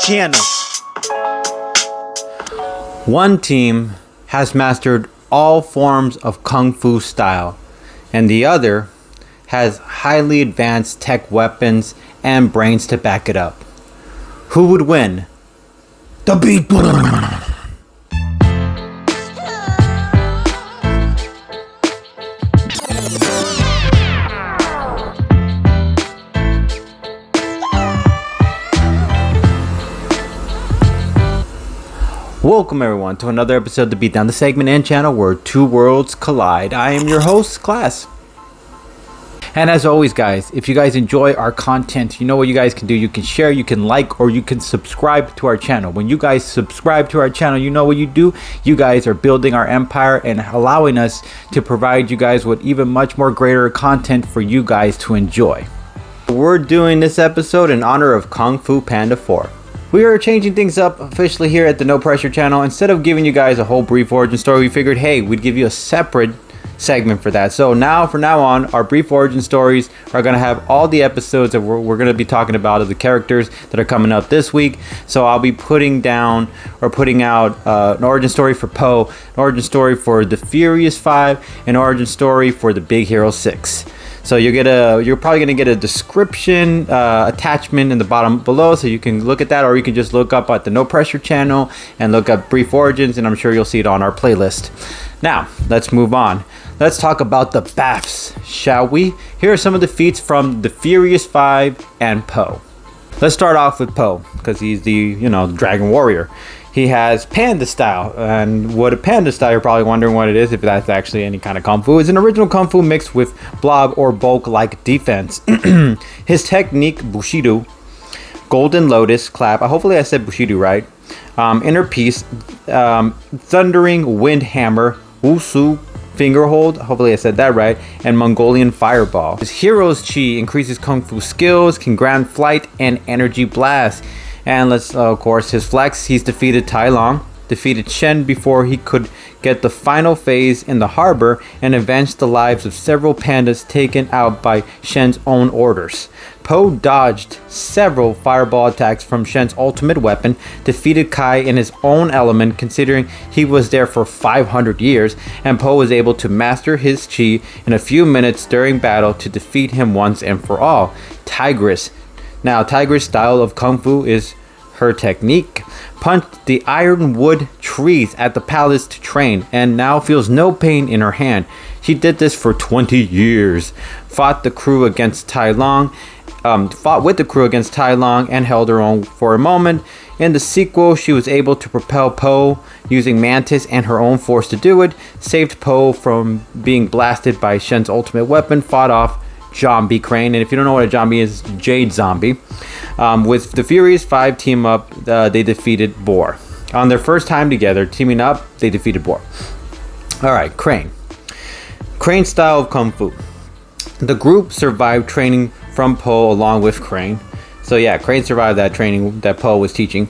channel. One team has mastered all forms of Kung Fu style, and the other has highly advanced tech weapons and brains to back it up. Who would win? The beat. Welcome everyone to another episode of the Beat Down, the segment and channel where two worlds collide. I am your host, Class. And as always, guys, if you guys enjoy our content, you know what you guys can do. You can share, you can like, or you can subscribe to our channel. When you guys subscribe to our channel, you know what you do. You guys are building our empire and allowing us to provide you guys with even much more greater content for you guys to enjoy. We're doing this episode in honor of Kung Fu Panda 4. We are changing things up officially here at the No Pressure channel. Instead of giving you guys a whole brief origin story, we figured, hey, we'd give you a separate segment for that. So from now on, our brief origin stories are going to have all the episodes that we're going to be talking about of the characters that are coming up this week. So I'll be putting out an origin story for Po, an origin story for the Furious 5, an origin story for the Big Hero 6. So you're probably gonna get a description attachment in the bottom below, so you can look at that, or you can just look up at the No Pressure channel and look up brief origins, and I'm sure you'll see it on our playlist. Now let's move on. Let's talk about the BAFs, shall we? Here are some of the feats from the Furious 5 and Po. Let's start off with Po, because he's the Dragon Warrior. He has Panda style, and what a Panda style, you're probably wondering what it is, if that's actually any kind of Kung Fu. It's an original Kung Fu mixed with blob or bulk-like defense. His technique, Bushido, Golden Lotus Clap, hopefully I said Bushido right, Inner Peace, Thundering Wind Hammer, Wusu Finger Hold, hopefully I said that right, and Mongolian Fireball. His hero's chi increases Kung Fu skills, can grant flight and energy blast. And of course, his flex, he's defeated Tai Long, defeated Shen before he could get the final phase in the harbor, and avenged the lives of several pandas taken out by Shen's own orders. Po dodged several fireball attacks from Shen's ultimate weapon, defeated Kai in his own element considering he was there for 500 years, and Po was able to master his chi in a few minutes during battle to defeat him once and for all. Tigress. Now, Tigress' style of Kung Fu is her technique. Punched the ironwood trees at the palace to train, and now feels no pain in her hand. She did this for 20 years. Fought with the crew against Tai Long and held her own for a moment. In the sequel, she was able to propel Po using Mantis and her own force to do it. Saved Po from being blasted by Shen's ultimate weapon. Fought off Zombie Crane, and if you don't know what a zombie is, Jade Zombie. With the Furious 5 team up, they defeated Boar. On their first time together, teaming up, they defeated Boar. Alright, Crane. Crane style of Kung Fu. The group survived training from Po along with Crane. So yeah, Crane survived that training that Po was teaching.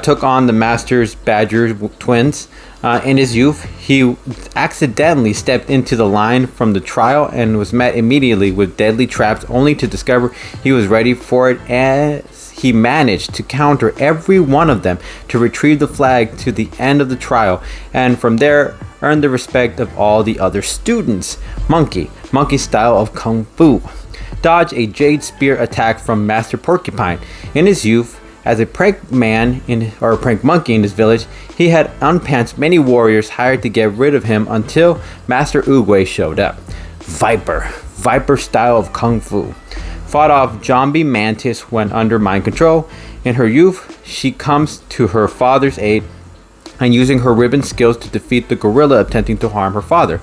Took on the Master's Badger twins. In his youth, he accidentally stepped into the line from the trial and was met immediately with deadly traps, only to discover he was ready for it as he managed to counter every one of them to retrieve the flag to the end of the trial, and from there earned the respect of all the other students. Monkey style of Kung Fu. Dodge a jade spear attack from Master Porcupine. In his youth, as a prank monkey in his village, he had unpantsed many warriors hired to get rid of him until Master Oogway showed up. Viper style of Kung Fu. Fought off Zombie Mantis when under mind control. In her youth, she comes to her father's aid and using her ribbon skills to defeat the gorilla attempting to harm her father.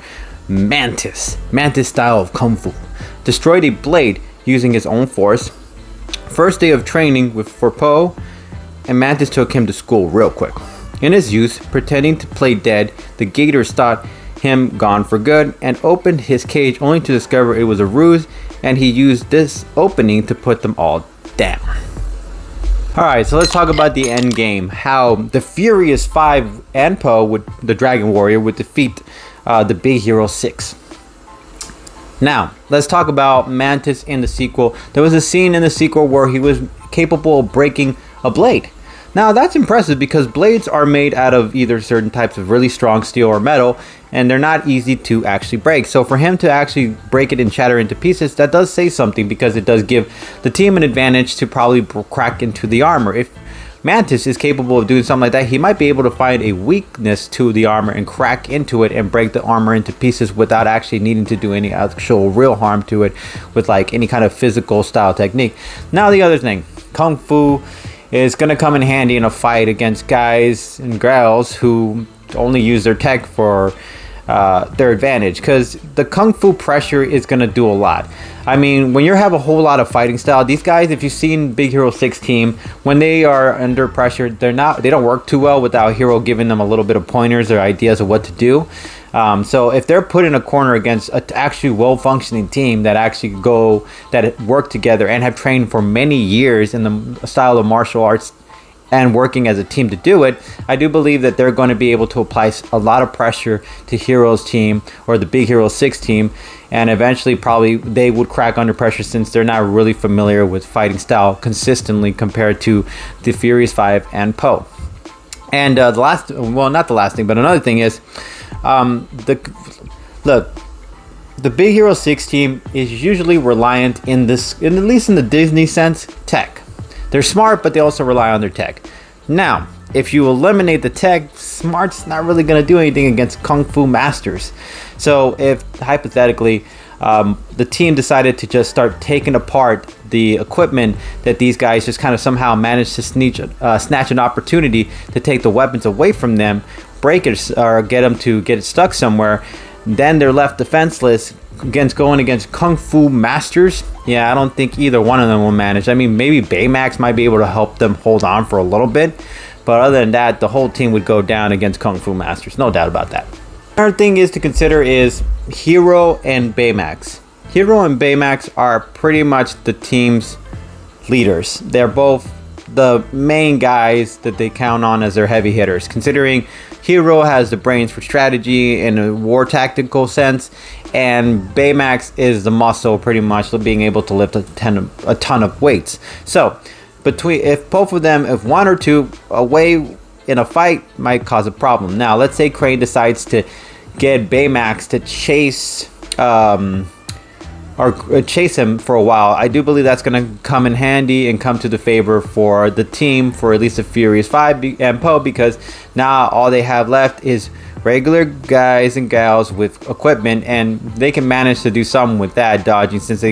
Mantis style of Kung Fu. Destroyed a blade using his own force. First day of training for Po, and Mantis took him to school real quick. In his youth, pretending to play dead, the Gators thought him gone for good and opened his cage only to discover it was a ruse, and he used this opening to put them all down. Alright, so let's talk about the end game. How the Furious 5 and Po, with the Dragon Warrior, would defeat the Big Hero 6. Now, let's talk about Mantis in the sequel. There was a scene in the sequel where he was capable of breaking a blade. Now that's impressive because blades are made out of either certain types of really strong steel or metal, and they're not easy to actually break. So for him to actually break it and shatter into pieces, that does say something, because it does give the team an advantage to probably crack into the armor. If Mantis is capable of doing something like that, he might be able to find a weakness to the armor and crack into it and break the armor into pieces without actually needing to do any actual real harm to it with like any kind of physical style technique. Now the other thing, Kung Fu is going to come in handy in a fight against guys and girls who only use their tech for their advantage, because the Kung Fu pressure is going to do a lot. I mean, when you have a whole lot of fighting style, these guys, if you've seen Big Hero 6 team, when they are under pressure, they don't work too well without Hero giving them a little bit of pointers or ideas of what to do. So if they're put in a corner against an actually well-functioning team that work together and have trained for many years in the style of martial arts and working as a team to do it, I do believe that they're going to be able to apply a lot of pressure to Hero's team or the Big Hero 6 team, and eventually probably they would crack under pressure since they're not really familiar with fighting style consistently compared to the Furious 5 and Poe. And not the last thing, but another thing is, the Big Hero 6 team is usually reliant at least in the Disney sense, tech. They're smart, but they also rely on their tech. Now, if you eliminate the tech, smart's not really going to do anything against Kung Fu masters. So if, hypothetically, the team decided to just start taking apart the equipment that these guys just kind of somehow managed to snatch an opportunity to take the weapons away from them, break it, or get them to get it stuck somewhere, then they're left defenseless going against Kung Fu masters. Yeah, I don't think either one of them will manage. I mean, maybe Baymax might be able to help them hold on for a little bit, but other than that, the whole team would go down against Kung Fu masters. No doubt about that. Another thing is to consider is Hero and Baymax. Hero and Baymax are pretty much the team's leaders. They're both the main guys that they count on as their heavy hitters, considering Hero has the brains for strategy in a war tactical sense, and Baymax is the muscle, pretty much being able to lift a ton of weights. So if both of them, if one or two away in a fight, might cause a problem. Now let's say Crane decides to get Baymax to chase him for a while. I do believe that's going to come in handy and come to the favor for the team, for at least the Furious 5 and Poe, because now all they have left is regular guys and gals with equipment, and they can manage to do something with that dodging, since they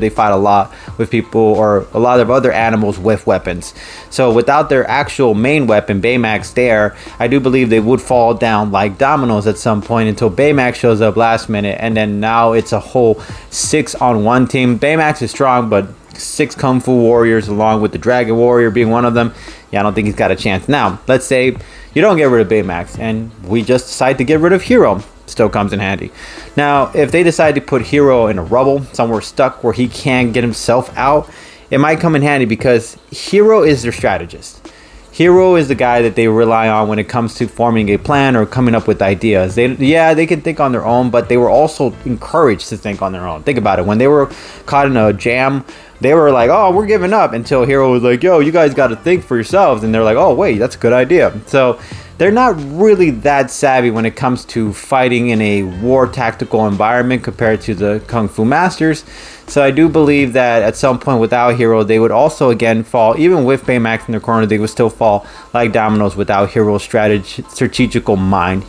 fight a lot with people or a lot of other animals with weapons. So without their actual main weapon, Baymax, there, I do believe they would fall down like dominoes at some point until Baymax shows up last minute, and then now it's a whole 6-on-1 team. Baymax is strong, but 6 Kung Fu warriors along with the Dragon Warrior being one of them, yeah, I don't think he's got a chance. Now let's say you don't get rid of Baymax and we just decide to get rid of Hero. Still comes in handy. Now if they decide to put Hero in a rubble somewhere stuck where he can't get himself out, it might come in handy because Hero is their strategist. Hero is the guy that they rely on when it comes to forming a plan or coming up with ideas. They can think on their own, but they were also encouraged to think on their own. Think about it. When they were caught in a jam, they were like, oh, we're giving up, until Hero was like, yo, you guys got to think for yourselves. And they're like, oh, wait, that's a good idea. So they're not really that savvy when it comes to fighting in a war tactical environment compared to the Kung Fu masters. So I do believe that at some point without Hero, they would also again fall, even with Baymax in their corner, they would still fall like dominoes without Hero's strategical mind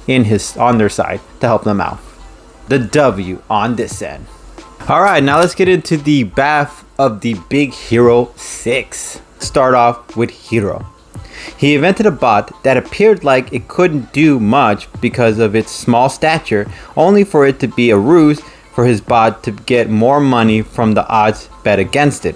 on their side to help them out. The W on this end. All right, now let's get into the bath of the Big Hero 6. Start off with Hero. He invented a bot that appeared like it couldn't do much because of its small stature, only for it to be a ruse for his bot to get more money from the odds bet against it.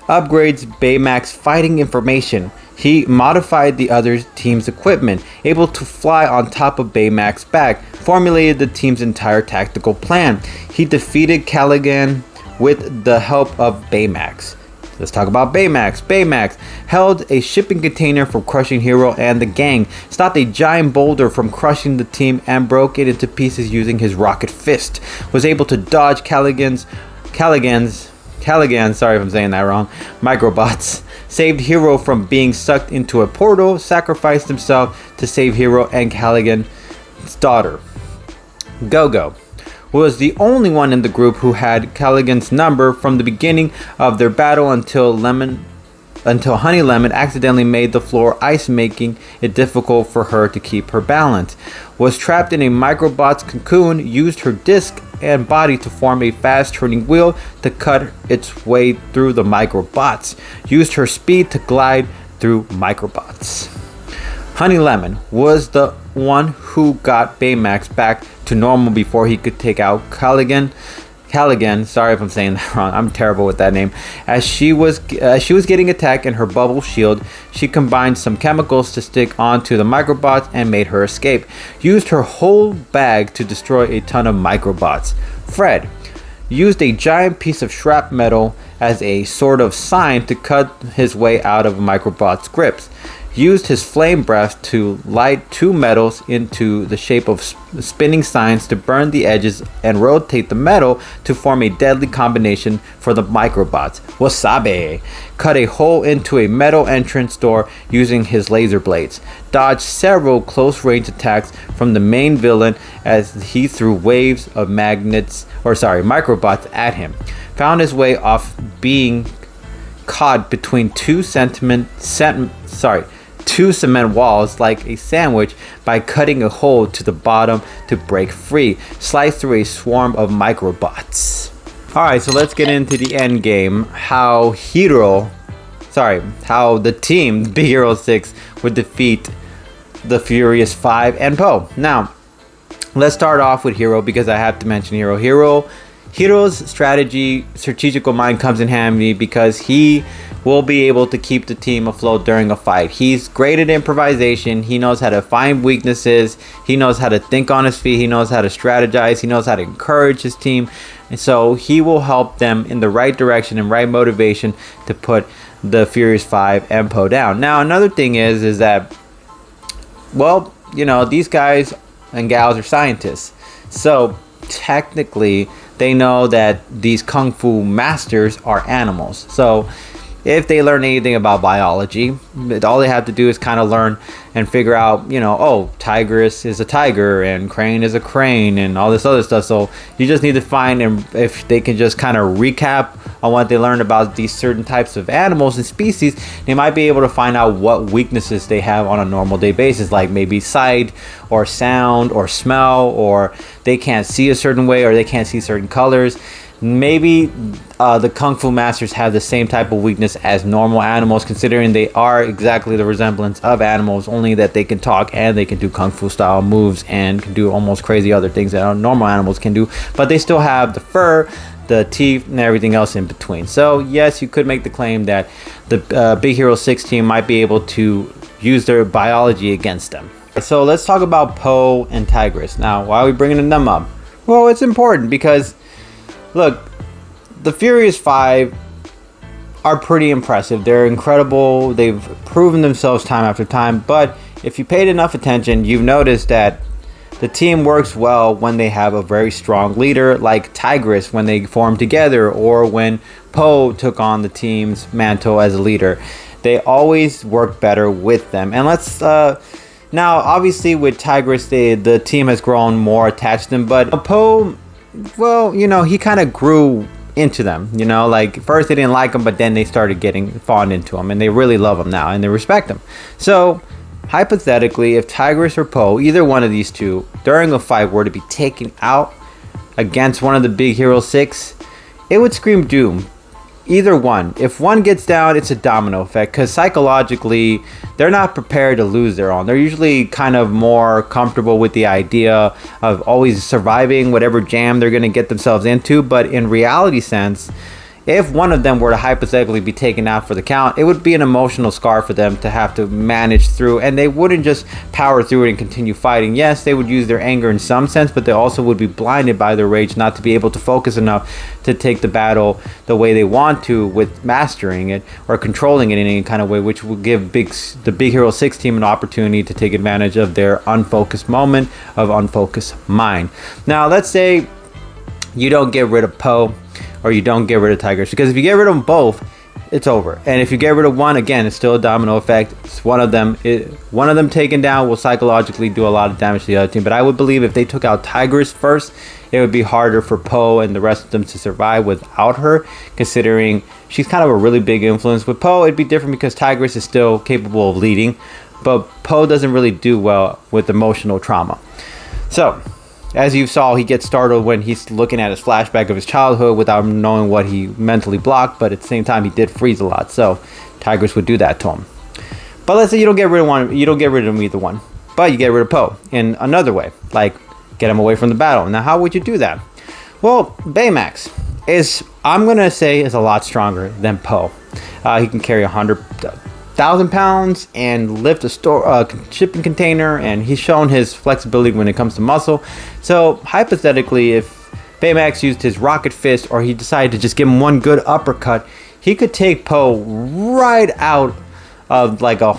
Upgrades Baymax fighting information. He modified the other team's equipment, able to fly on top of Baymax's back, formulated the team's entire tactical plan. He defeated Caligan with the help of Baymax. Let's talk about Baymax. Baymax held a shipping container from crushing Hero and the gang, stopped a giant boulder from crushing the team, and broke it into pieces using his rocket fist. Was able to dodge Caligan's, sorry if I'm saying that wrong, microbots, saved Hero from being sucked into a portal, sacrificed himself to save Hero and Callaghan's daughter. Go-Go was the only one in the group who had Callaghan's number from the beginning of their battle until Honey Lemon accidentally made the floor ice, making it difficult for her to keep her balance. Was trapped in a microbot's cocoon, used her disc and body to form a fast turning wheel to cut its way through the microbots. Used her speed to glide through microbots. Honey Lemon was the one who got Baymax back to normal before he could take out Callaghan, sorry if I'm saying that wrong, I'm terrible with that name. As she was getting attacked in her bubble shield, she combined some chemicals to stick onto the microbots and made her escape. Used her whole bag to destroy a ton of microbots. Fred used a giant piece of shrapnel as a sort of sign to cut his way out of microbots' grips. Used his flame breath to light two metals into the shape of spinning signs to burn the edges and rotate the metal to form a deadly combination for the microbots. Wasabi cut a hole into a metal entrance door using his laser blades. Dodged several close-range attacks from the main villain as he threw waves of microbots at him. Found his way off being caught between two cement walls like a sandwich by cutting a hole to the bottom to break free. Slice through a swarm of microbots. Alright, so let's get into the end game. How the team, Big Hero 6, would defeat the Furious 5 and Poe. Now, let's start off with Hero because I have to mention Hero. Hero's strategical mind comes in handy because he will be able to keep the team afloat during a fight. He's great at improvisation. He knows how to find weaknesses. He knows how to think on his feet. He knows how to strategize. He knows how to encourage his team. And so he will help them in the right direction and right motivation to put the Furious 5 and Poe down. Now, another thing is that, well, these guys and gals are scientists. So technically, they know that these Kung Fu masters are animals. So if they learn anything about biology, all they have to do is kind of learn and figure out, tigress is a tiger and crane is a crane and all this other stuff. So you just need to find, and if they can just kind of recap on what they learned about these certain types of animals and species, they might be able to find out what weaknesses they have on a normal day basis, like maybe sight or sound or smell, or they can't see a certain way or they can't see certain colors. Maybe the Kung Fu masters have the same type of weakness as normal animals, considering they are exactly the resemblance of animals, only that they can talk and they can do Kung Fu style moves and can do almost crazy other things that normal animals can do, but they still have the fur, the teeth, and everything else in between. So yes, you could make the claim that the Big Hero 6 team might be able to use their biology against them. So let's talk about Poe and Tigress. Now, why are we bringing them up? Well, it's important because, look, the Furious 5 are pretty impressive. They're incredible. They've proven themselves time after time. But if you paid enough attention, you've noticed that the team works well when they have a very strong leader like Tigress when they form together, or when Poe took on the team's mantle as a leader. They always work better with them. And let's now, obviously with Tigress, the team has grown more attached to them, but Poe, well, he kind of grew into them. Like first they didn't like him, but then they started getting fond into him, and they really love him now and they respect him. So hypothetically, if Tigress or Poe, either one of these two, during a fight were to be taken out against one of the Big Hero 6, it would scream doom. Either one. If one gets down, it's a domino effect, because psychologically they're not prepared to lose their own. They're usually kind of more comfortable with the idea of always surviving whatever jam they're going to get themselves into. But in reality sense, if one of them were to hypothetically be taken out for the count, it would be an emotional scar for them to have to manage through, and they wouldn't just power through it and continue fighting. Yes, they would use their anger in some sense, but they also would be blinded by their rage not to be able to focus enough to take the battle the way they want to, with mastering it or controlling it in any kind of way, which will give the Big Hero 6 team an opportunity to take advantage of their unfocused moment of unfocused mind. Now, let's say you don't get rid of Poe or you don't get rid of Tigress, because if you get rid of them both, it's over. And if you get rid of one, again, it's still a domino effect. It's one of them taken down will psychologically do a lot of damage to the other team. But I would believe if they took out Tigress first, it would be harder for Poe and the rest of them to survive without her, considering she's kind of a really big influence. With Poe, it'd be different because Tigress is still capable of leading, but Poe doesn't really do well with emotional trauma. So, as you saw, he gets startled when he's looking at his flashback of his childhood without knowing what he mentally blocked, but at the same time, he did freeze a lot, so Tigress would do that to him. But let's say you don't get rid of one, you don't get rid of either one, but you get rid of Poe in another way, like get him away from the battle. Now, how would you do that? Well, Baymax is, I'm gonna say, is a lot stronger than Poe. He can carry 100,000 pounds and lift a shipping container, and he's shown his flexibility when it comes to muscle. So hypothetically, if Baymax used his rocket fist, or he decided to just give him one good uppercut, he could take Poe right out of like a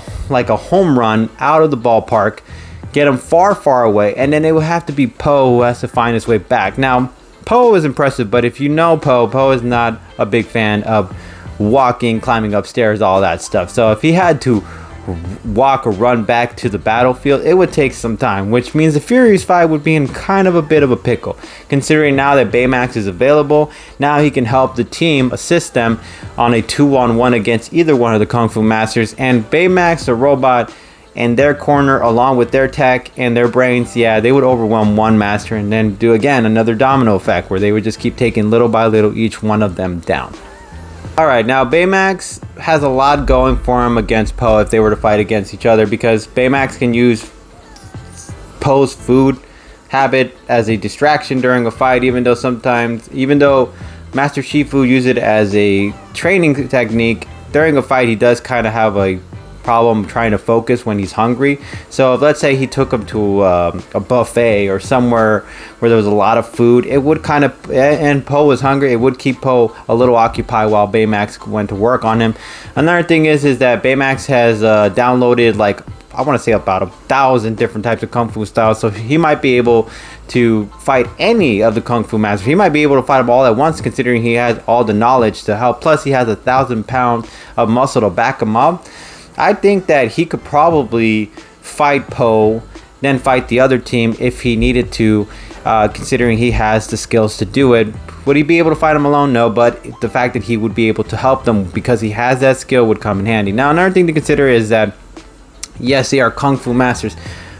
home run out of the ballpark, get him far away, and then it would have to be Poe who has to find his way back. Now, Poe is impressive, but if you know Poe is not a big fan of walking, climbing upstairs, all that stuff. So if he had to walk or run back to the battlefield, it would take some time, which means the Furious 5 would be in kind of a bit of a pickle, considering now that Baymax is available. Now he can help the team, assist them on a 2-on-1 against either one of the Kung Fu Masters, and Baymax, the robot, in their corner, along with their tech and their brains, yeah, they would overwhelm one master and then do again another domino effect where they would just keep taking little by little each one of them down. Alright, now Baymax has a lot going for him against Poe if they were to fight against each other, because Baymax can use Poe's food habit as a distraction during a fight, even though Master Shifu used it as a training technique. During a fight, he does kind of have a problem trying to focus when he's hungry. So if, let's say, he took him to a buffet or somewhere where there was a lot of food, it would kind of, and Poe was hungry, it would keep Poe a little occupied while Baymax went to work on him. Another thing is that Baymax has downloaded, like, I want to say about 1,000 different types of Kung Fu styles, so he might be able to fight any of the Kung Fu masters. He might be able to fight them all at once, considering he has all the knowledge to help, plus he has 1,000 pounds of muscle to back him up. I think that he could probably fight Poe, then fight the other team if he needed to, considering he has the skills to do it. Would he be able to fight him alone? No, but the fact that he would be able to help them because he has that skill would come in handy. Now, another thing to consider is that, yes, they are Kung Fu masters,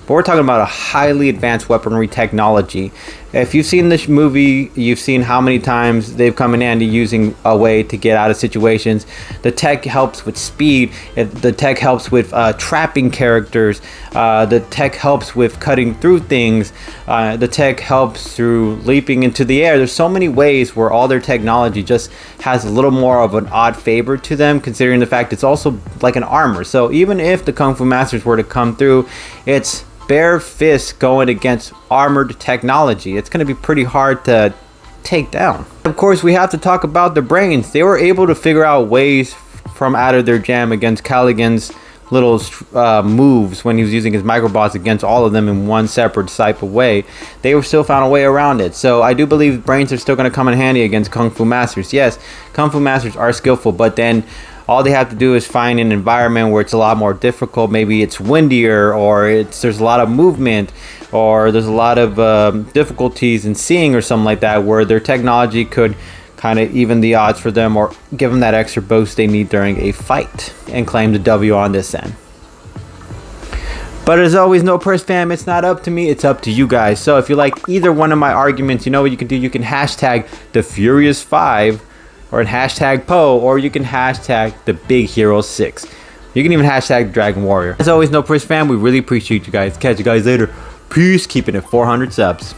but we're talking about a highly advanced weaponry technology. If you've seen this movie, you've seen how many times they've come in handy using a way to get out of situations. The tech helps with speed. The tech helps with trapping characters. The tech helps with cutting through things. The tech helps through leaping into the air. There's so many ways where all their technology just has a little more of an odd favor to them, considering the fact it's also like an armor. So even if the Kung Fu Masters were to come through, it's bare fists going against armored technology. It's going to be pretty hard to take down. Of course, we have to talk about the brains. They were able to figure out ways from out of their jam against Callaghan's little moves when he was using his microbots against all of them in one separate type of way. They were still found a way around it. So I do believe brains are still going to come in handy against Kung Fu Masters. Yes, Kung Fu Masters are skillful, but then all they have to do is find an environment where it's a lot more difficult. Maybe it's windier, or there's a lot of movement, or there's a lot of difficulties in seeing or something like that, where their technology could kind of even the odds for them or give them that extra boost they need during a fight and claim the W on this end. But as always, no press fam, it's not up to me, it's up to you guys. So if you like either one of my arguments, you know what you can do. You can hashtag the Furious 5 or hashtag Poe, or you can hashtag the Big Hero 6. You can even hashtag Dragon Warrior. As always, no press fam, we really appreciate you guys. Catch you guys later. Peace, keeping it 400 subs.